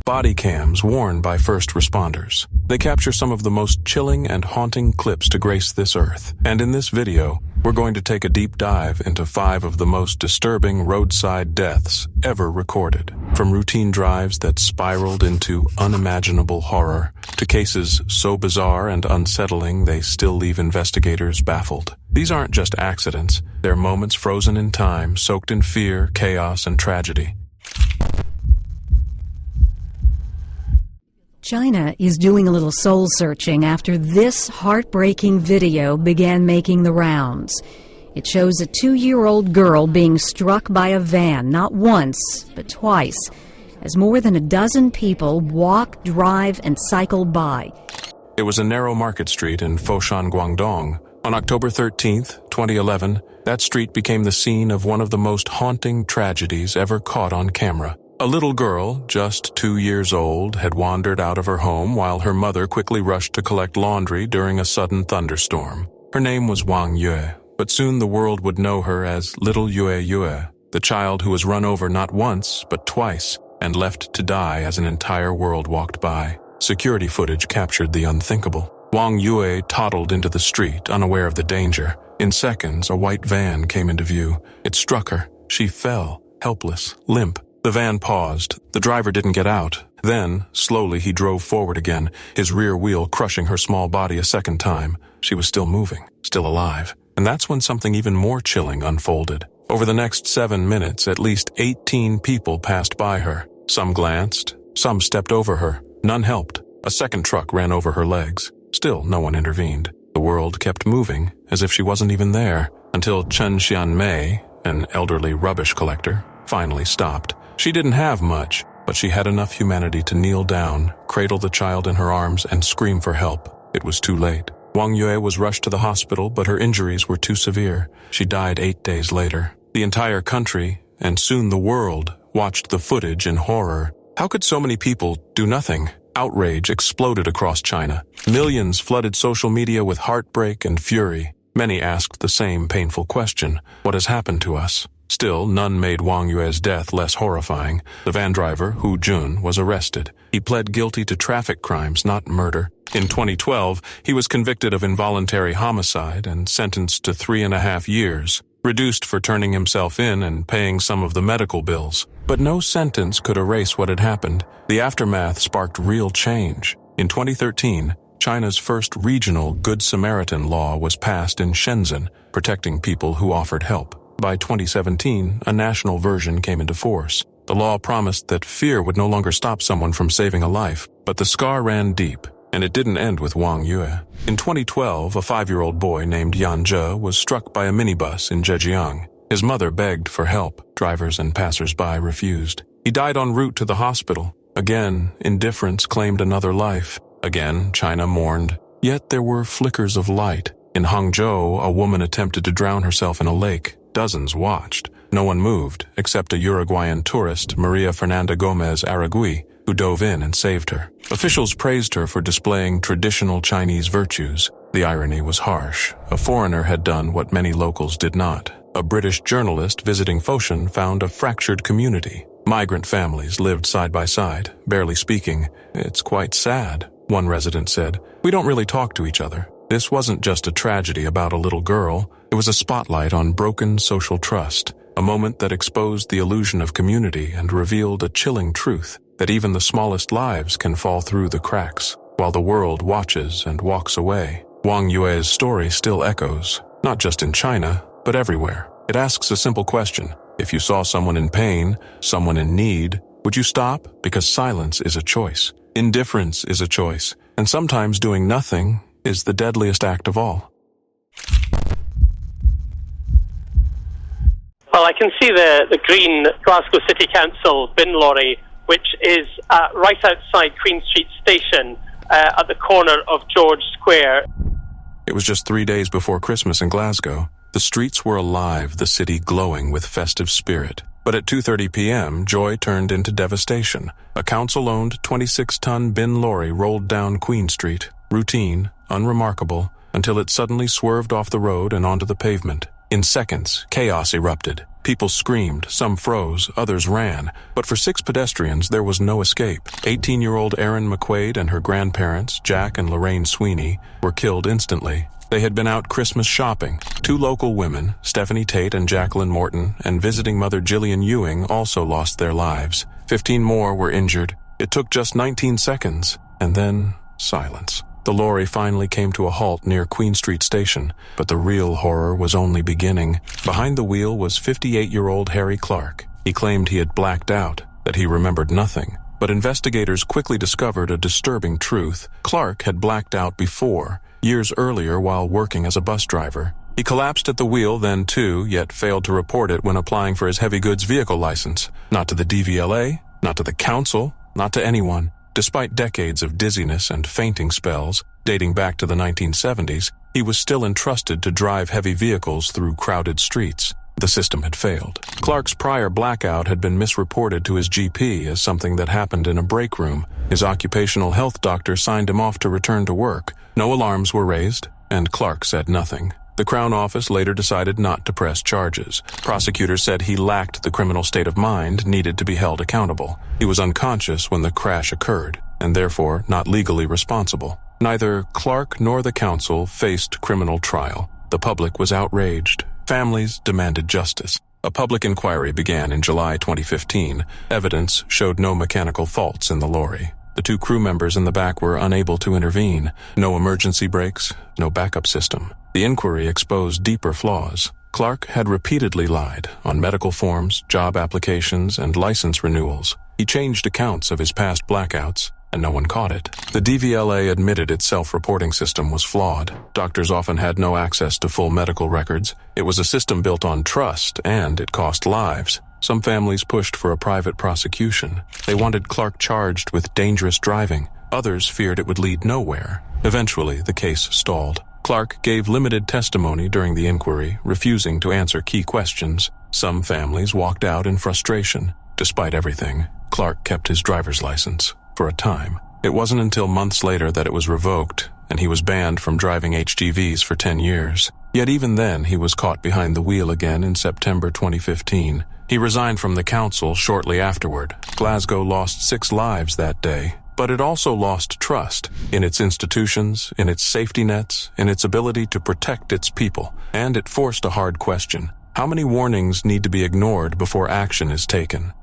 body cams worn by first responders. They capture some of the most chilling and haunting clips to grace this earth. And in this video, we're going to take a deep dive into 5 of the most disturbing roadside deaths ever recorded. From routine drives that spiraled into unimaginable horror, to cases so bizarre and unsettling they still leave investigators baffled. These aren't just accidents, they're moments frozen in time, soaked in fear, chaos, and tragedy. China is doing a little soul-searching after this heartbreaking video began making the rounds. It shows a 2-year-old girl being struck by a van, not once, but twice, as more than a dozen people walk, drive, and cycle by. It was a narrow market street in Foshan, Guangdong. On October 13th, 2011, that street became the scene of one of the most haunting tragedies ever caught on camera. A little girl, just 2 years old, had wandered out of her home while her mother quickly rushed to collect laundry during a sudden thunderstorm. Her name was Wang Yu, but soon the world would know her as Little Yue, the child who was run over not once, but twice, and left to die as an entire world walked by. Security footage captured the unthinkable. Wang Yu toddled into the street, unaware of the danger. In seconds, a white van came into view. It struck her. She fell, helpless, limp. The van paused. The driver didn't get out. Then, slowly, he drove forward again, his rear wheel crushing her small body a second time. She was still moving, still alive. And that's when something even more chilling unfolded. Over the next 7 minutes, at least 18 people passed by her. Some glanced, some stepped over her. None helped. A second truck ran over her legs. Still, no one intervened. The world kept moving, as if she wasn't even there, until Chen Xianmei, an elderly rubbish collector, finally stopped. She didn't have much, but she had enough humanity to kneel down, cradle the child in her arms, and scream for help. It was too late. Wang Yu was rushed to the hospital, but her injuries were too severe. She died 8 days later. The entire country, and soon the world, watched the footage in horror. How could so many people do nothing? Outrage exploded across China. Millions flooded social media with heartbreak and fury. Many asked the same painful question: what has happened to us? Still, none made Wang Yu's death less horrifying. The van driver, Hu Jun, was arrested. He pled guilty to traffic crimes, not murder. In 2012, he was convicted of involuntary homicide and sentenced to 3.5 years, reduced for turning himself in and paying some of the medical bills. But no sentence could erase what had happened. The aftermath sparked real change. In 2013, China's first regional Good Samaritan law was passed in Shenzhen, protecting people who offered help. By 2017, a national version came into force. The law promised that fear would no longer stop someone from saving a life, but the scar ran deep, and it didn't end with Wang Yu. In 2012, a 5-year-old boy named Yan Zhe was struck by a minibus in Zhejiang. His mother begged for help. Drivers and passers-by refused. He died en route to the hospital. Again, indifference claimed another life. Again, China mourned. Yet there were flickers of light. In Hangzhou, a woman attempted to drown herself in a lake. Dozens watched. No one moved, except a Uruguayan tourist, Maria Fernanda Gomez Aragui, who dove in and saved her. Officials praised her for displaying traditional Chinese virtues. The irony was harsh. A foreigner had done what many locals did not. A British journalist visiting Foshan found a fractured community. Migrant families lived side by side, barely speaking. "It's quite sad," one resident said. "We don't really talk to each other." This wasn't just a tragedy about a little girl. It was a spotlight on broken social trust, a moment that exposed the illusion of community and revealed a chilling truth, that even the smallest lives can fall through the cracks, while the world watches and walks away. Wang Yu's story still echoes, not just in China, but everywhere. It asks a simple question: if you saw someone in pain, someone in need, would you stop? Because silence is a choice. Indifference is a choice. And sometimes doing nothing is the deadliest act of all. Well, I can see the green Glasgow City Council bin lorry, which is right outside Queen Street Station at the corner of George Square. It was just 3 days before Christmas in Glasgow. The streets were alive, the city glowing with festive spirit. But at 2:30 p.m., joy turned into devastation. A council-owned 26-ton bin lorry rolled down Queen Street, routine, unremarkable, until it suddenly swerved off the road and onto the pavement. In seconds, chaos erupted. People screamed, some froze, others ran, but for 6 pedestrians there was no escape. 18-year-old Erin McQuaid and her grandparents, Jack and Lorraine Sweeney, were killed instantly. They had been out Christmas shopping. 2 local women, Stephanie Tate and Jacqueline Morton, and visiting mother Jillian Ewing also lost their lives. 15 more were injured. It took just 19 seconds, and then silence. The lorry finally came to a halt near Queen Street Station, but the real horror was only beginning. Behind the wheel was 58-year-old Harry Clark. He claimed he had blacked out, that he remembered nothing. But investigators quickly discovered a disturbing truth. Clark had blacked out before, years earlier while working as a bus driver. He collapsed at the wheel then too, yet failed to report it when applying for his heavy goods vehicle license. Not to the DVLA, not to the council, not to anyone. Despite decades of dizziness and fainting spells, dating back to the 1970s, he was still entrusted to drive heavy vehicles through crowded streets. The system had failed. Clark's prior blackout had been misreported to his GP as something that happened in a break room. His occupational health doctor signed him off to return to work. No alarms were raised, and Clark said nothing. The Crown Office later decided not to press charges. Prosecutors said he lacked the criminal state of mind needed to be held accountable. He was unconscious when the crash occurred, and therefore not legally responsible. Neither Clark nor the council faced criminal trial. The public was outraged. Families demanded justice. A public inquiry began in July 2015. Evidence showed no mechanical faults in the lorry. The 2 crew members in the back were unable to intervene. No emergency brakes, no backup system. The inquiry exposed deeper flaws. Clark had repeatedly lied on medical forms, job applications, and license renewals. He changed accounts of his past blackouts, and no one caught it. The DVLA admitted its self-reporting system was flawed. Doctors often had no access to full medical records. It was a system built on trust, and it cost lives. Some families pushed for a private prosecution. They wanted Clark charged with dangerous driving. Others feared it would lead nowhere. Eventually, the case stalled. Clark gave limited testimony during the inquiry, refusing to answer key questions. Some families walked out in frustration. Despite everything, Clark kept his driver's license for a time. It wasn't until months later that it was revoked, and he was banned from driving HGVs for 10 years. Yet even then, he was caught behind the wheel again in September 2015. He resigned from the council shortly afterward. Glasgow lost 6 lives that day, but it also lost trust in its institutions, in its safety nets, in its ability to protect its people. And it forced a hard question. How many warnings need to be ignored before action is taken?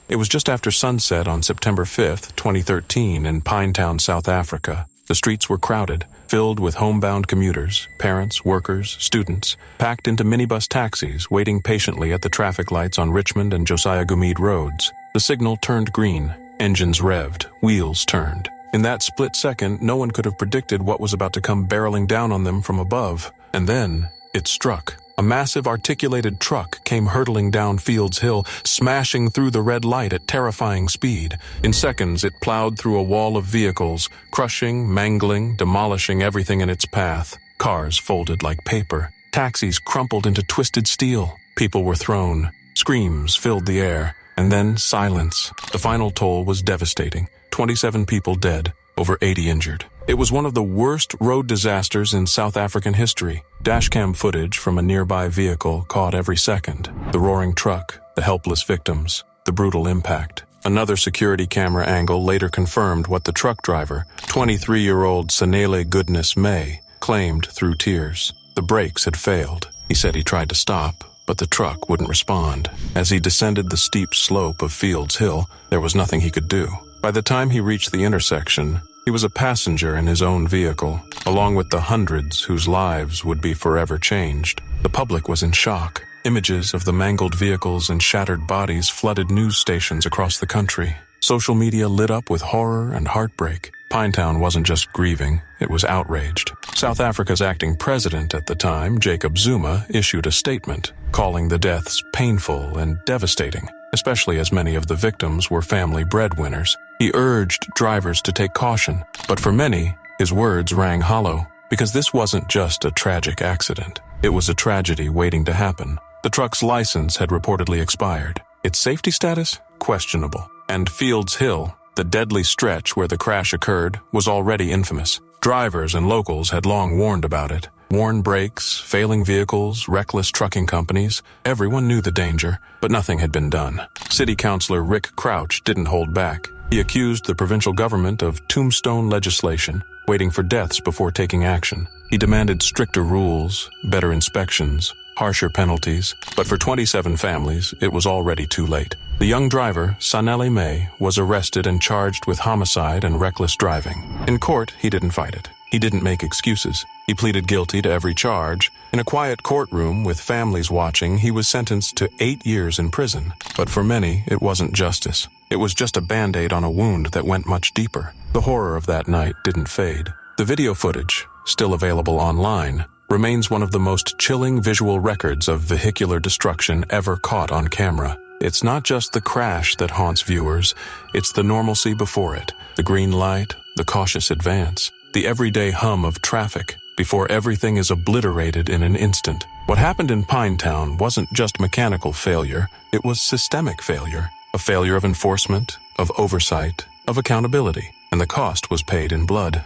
It was just after sunset on September 5th, 2013 in Pinetown, South Africa. The streets were crowded, filled with homebound commuters, parents, workers, students, packed into minibus taxis waiting patiently at the traffic lights on Richmond and Josiah Gumede roads. The signal turned green. Engines revved. Wheels turned. In that split second, no one could have predicted what was about to come barreling down on them from above. And then, it struck. A massive articulated truck came hurtling down Fields Hill, smashing through the red light at terrifying speed. In seconds, it plowed through a wall of vehicles, crushing, mangling, demolishing everything in its path. Cars folded like paper. Taxis crumpled into twisted steel. People were thrown. Screams filled the air. And then silence. The final toll was devastating. 27 people dead, over 80 injured. It was one of the worst road disasters in South African history. Dashcam footage from a nearby vehicle caught every second. The roaring truck, the helpless victims, the brutal impact. Another security camera angle later confirmed what the truck driver, 23-year-old Sanele Goodness May, claimed through tears. The brakes had failed. He said he tried to stop, but the truck wouldn't respond. As he descended the steep slope of Fields Hill, there was nothing he could do. By the time he reached the intersection, he was a passenger in his own vehicle, along with the hundreds whose lives would be forever changed. The public was in shock. Images of the mangled vehicles and shattered bodies flooded news stations across the country. Social media lit up with horror and heartbreak. Pinetown wasn't just grieving, it was outraged. South Africa's acting president at the time, Jacob Zuma, issued a statement, calling the deaths painful and devastating, especially as many of the victims were family breadwinners. He urged drivers to take caution, but for many, his words rang hollow, because this wasn't just a tragic accident. It was a tragedy waiting to happen. The truck's license had reportedly expired. Its safety status? Questionable. And Fields Hill, the deadly stretch where the crash occurred, was already infamous. Drivers and locals had long warned about it. Worn brakes, failing vehicles, reckless trucking companies. Everyone knew the danger, but nothing had been done. City Councilor Rick Crouch didn't hold back. He accused the provincial government of tombstone legislation, waiting for deaths before taking action. He demanded stricter rules, better inspections, harsher penalties, but for 27 families, it was already too late. The young driver, Sanelli May, was arrested and charged with homicide and reckless driving. In court, he didn't fight it. He didn't make excuses. He pleaded guilty to every charge. In a quiet courtroom with families watching, he was sentenced to 8 years in prison. But for many, it wasn't justice. It was just a Band-Aid on a wound that went much deeper. The horror of that night didn't fade. The video footage, still available online, remains one of the most chilling visual records of vehicular destruction ever caught on camera. It's not just the crash that haunts viewers, it's the normalcy before it, the green light, the cautious advance, the everyday hum of traffic, before everything is obliterated in an instant. What happened in Pinetown wasn't just mechanical failure, it was systemic failure. A failure of enforcement, of oversight, of accountability, and the cost was paid in blood.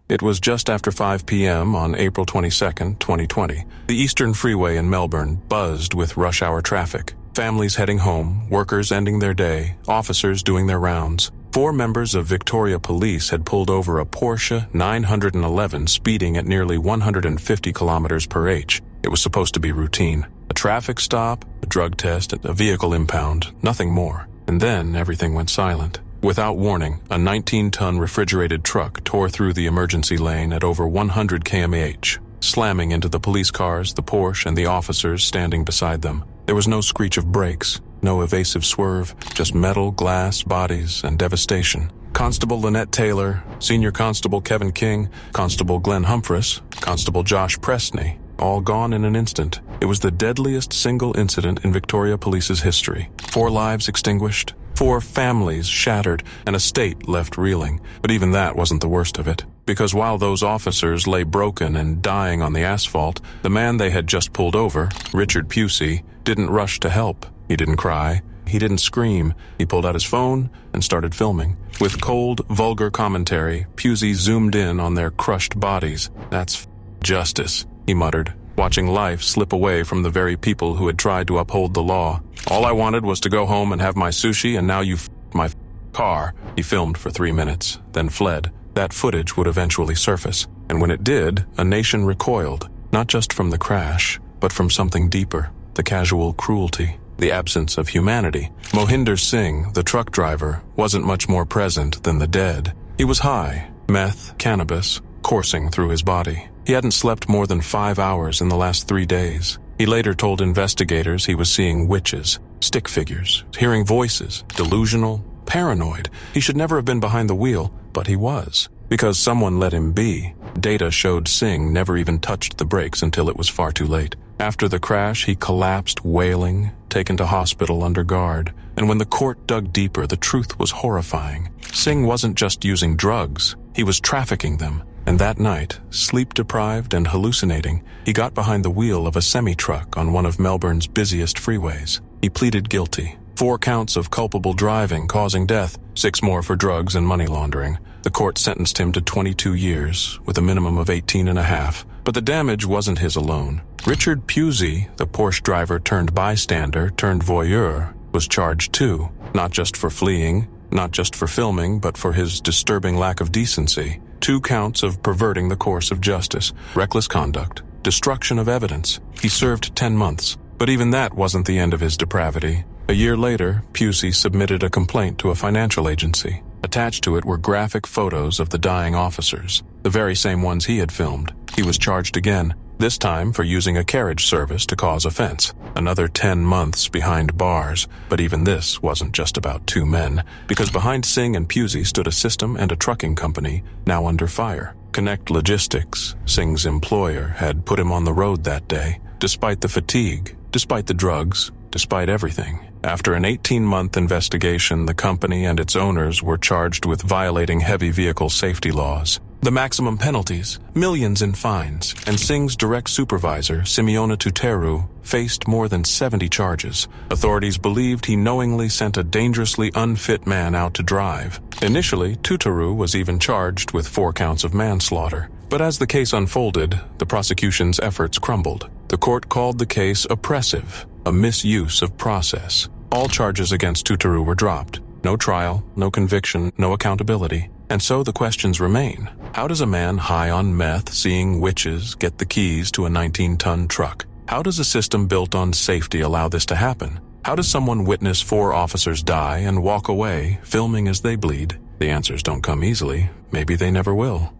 It was just after 5 p.m. on April 22, 2020. The Eastern Freeway in Melbourne buzzed with rush hour traffic. Families heading home, workers ending their day, officers doing their rounds. 4 members of Victoria Police had pulled over a Porsche 911 speeding at nearly 150 kilometers per h. It was supposed to be routine. A traffic stop, a drug test, a vehicle impound, nothing more. And then everything went silent. Without warning, a 19-ton refrigerated truck tore through the emergency lane at over 100 km/h, slamming into the police cars, the Porsche, and the officers standing beside them. There was no screech of brakes, no evasive swerve, just metal, glass, bodies, and devastation. Constable Lynette Taylor, Senior Constable Kevin King, Constable Glenn Humphreys, Constable Josh Presney, all gone in an instant. It was the deadliest single incident in Victoria Police's history. 4 lives extinguished, 4 families shattered, and a state left reeling. But even that wasn't the worst of it. Because while those officers lay broken and dying on the asphalt, the man they had just pulled over, Richard Pusey, didn't rush to help. He didn't cry. He didn't scream. He pulled out his phone and started filming. With cold, vulgar commentary, Pusey zoomed in on their crushed bodies. "That's justice," he muttered, watching life slip away from the very people who had tried to uphold the law. "All I wanted was to go home and have my sushi, and now you my car." He filmed for 3 minutes, then fled. That footage would eventually surface, and when it did, a nation recoiled, not just from the crash, but from something deeper, the casual cruelty, the absence of humanity. Mohinder Singh, the truck driver, wasn't much more present than the dead. He was high, meth, cannabis, coursing through his body. He hadn't slept more than 5 hours in the last 3 days. He later told investigators he was seeing witches, stick figures, hearing voices, delusional, paranoid. He should never have been behind the wheel, but he was. Because someone let him be. Data showed Singh never even touched the brakes until it was far too late. After the crash, he collapsed wailing, taken to hospital under guard. And when the court dug deeper, the truth was horrifying. Singh wasn't just using drugs, he was trafficking them. And that night, sleep-deprived and hallucinating, he got behind the wheel of a semi-truck on one of Melbourne's busiest freeways. He pleaded guilty. 4 counts of culpable driving causing death, 6 more for drugs and money laundering. The court sentenced him to 22 years, with a minimum of 18 and a half. But the damage wasn't his alone. Richard Pusey, the Porsche driver turned bystander turned voyeur, was charged too, not just for fleeing, not just for filming, but for his disturbing lack of decency. 2 counts of perverting the course of justice, reckless conduct, destruction of evidence. He served 10 months, but even that wasn't the end of his depravity. A year later, Pusey submitted a complaint to a financial agency. Attached to it were graphic photos of the dying officers, the very same ones he had filmed. He was charged again, this time for using a carriage service to cause offense. Another 10 months behind bars, but even this wasn't just about 2 men, because behind Singh and Pusey stood a system and a trucking company now under fire. Connect Logistics, Singh's employer, had put him on the road that day, despite the fatigue, despite the drugs, despite everything. After an 18-month investigation, the company and its owners were charged with violating heavy vehicle safety laws. The maximum penalties, millions in fines, and Singh's direct supervisor, Simeona Tuteru, faced more than 70 charges. Authorities believed he knowingly sent a dangerously unfit man out to drive. Initially, Tuteru was even charged with 4 counts of manslaughter. But as the case unfolded, the prosecution's efforts crumbled. The court called the case oppressive, a misuse of process. All charges against Tuteru were dropped. No trial, no conviction, no accountability. And so the questions remain. How does a man high on meth, seeing witches, get the keys to a 19-ton truck? How does a system built on safety allow this to happen? How does someone witness 4 officers die and walk away, filming as they bleed? The answers don't come easily. Maybe they never will.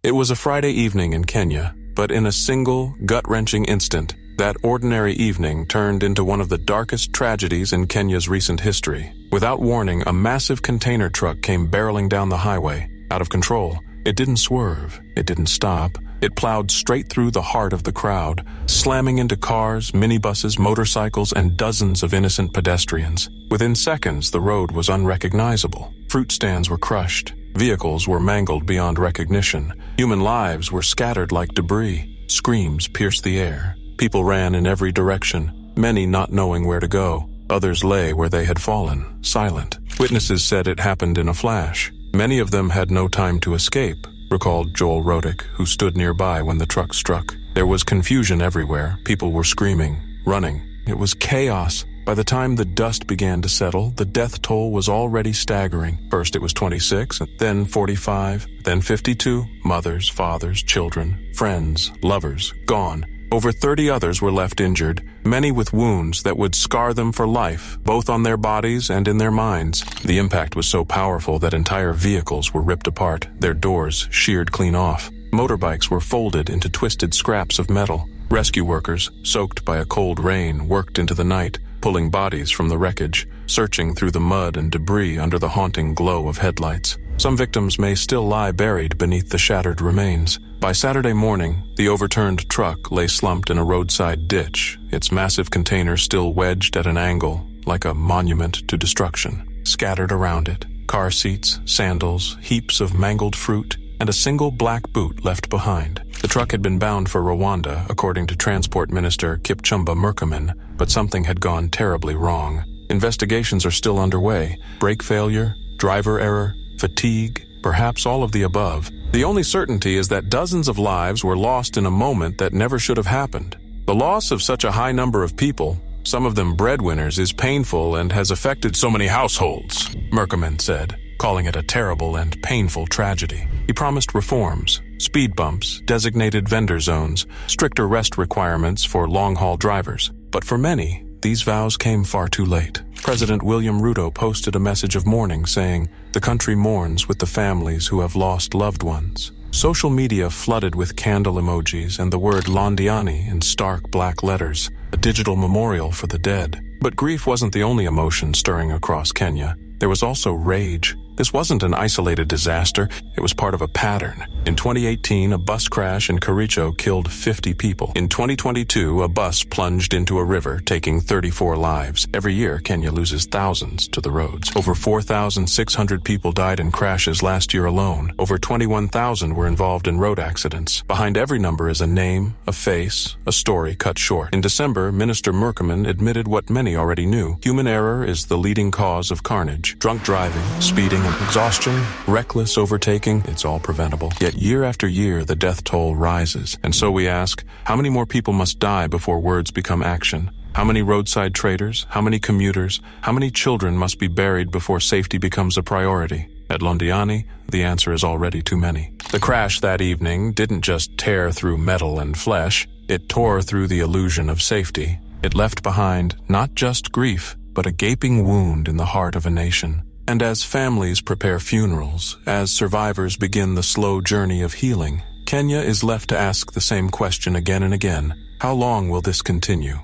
It was a Friday evening in Kenya, but in a single, gut-wrenching instant, that ordinary evening turned into one of the darkest tragedies in Kenya's recent history. Without warning, a massive container truck came barreling down the highway, out of control. It didn't swerve. It didn't stop. It plowed straight through the heart of the crowd, slamming into cars, minibuses, motorcycles, and dozens of innocent pedestrians. Within seconds, the road was unrecognizable. Fruit stands were crushed. Vehicles were mangled beyond recognition. Human lives were scattered like debris. Screams pierced the air. People ran in every direction, many not knowing where to go. Others lay where they had fallen, silent. Witnesses said it happened in a flash. Many of them had no time to escape, recalled Joel Rodick, who stood nearby when the truck struck. There was confusion everywhere. People were screaming, running. It was chaos. By the time the dust began to settle, the death toll was already staggering. First it was 26, then 45, then 52. Mothers, fathers, children, friends, lovers, gone. Over 30 others were left injured, many with wounds that would scar them for life, both on their bodies and in their minds. The impact was so powerful that entire vehicles were ripped apart, their doors sheared clean off. Motorbikes were folded into twisted scraps of metal. Rescue workers, soaked by a cold rain, worked into the night, pulling bodies from the wreckage, searching through the mud and debris under the haunting glow of headlights. Some victims may still lie buried beneath the shattered remains. By Saturday morning, the overturned truck lay slumped in a roadside ditch, its massive container still wedged at an angle, like a monument to destruction. Scattered around it, car seats, sandals, heaps of mangled fruit, and a single black boot left behind. The truck had been bound for Rwanda, according to Transport Minister Kipchumba Murkomen, but something had gone terribly wrong. Investigations are still underway. Brake failure, driver error, fatigue, perhaps all of the above. The only certainty is that dozens of lives were lost in a moment that never should have happened. The loss of such a high number of people, some of them breadwinners, is painful and has affected so many households, Murkomen said, calling it a terrible and painful tragedy. He promised reforms, speed bumps, designated vendor zones, stricter rest requirements for long-haul drivers. But for many, these vows came far too late. President William Ruto posted a message of mourning saying, "The country mourns with the families who have lost loved ones." Social media flooded with candle emojis and the word Londiani in stark black letters, a digital memorial for the dead. But grief wasn't the only emotion stirring across Kenya. There was also rage. This wasn't an isolated disaster, it was part of a pattern. In 2018, a bus crash in Kericho killed 50 people. In 2022, a bus plunged into a river, taking 34 lives. Every year, Kenya loses thousands to the roads. Over 4,600 people died in crashes last year alone. Over 21,000 were involved in road accidents. Behind every number is a name, a face, a story cut short. In December, Minister Murkomen admitted what many already knew. Human error is the leading cause of carnage. Drunk driving, speeding, exhaustion, reckless overtaking, it's all preventable. Yet year after year, the death toll rises. And so we ask, how many more people must die before words become action? How many roadside traders? How many commuters? How many children must be buried before safety becomes a priority? At Londiani, the answer is already too many. The crash that evening didn't just tear through metal and flesh, it tore through the illusion of safety. It left behind not just grief, but a gaping wound in the heart of a nation. And as families prepare funerals, as survivors begin the slow journey of healing, Kenya is left to ask the same question again and again. How long will this continue?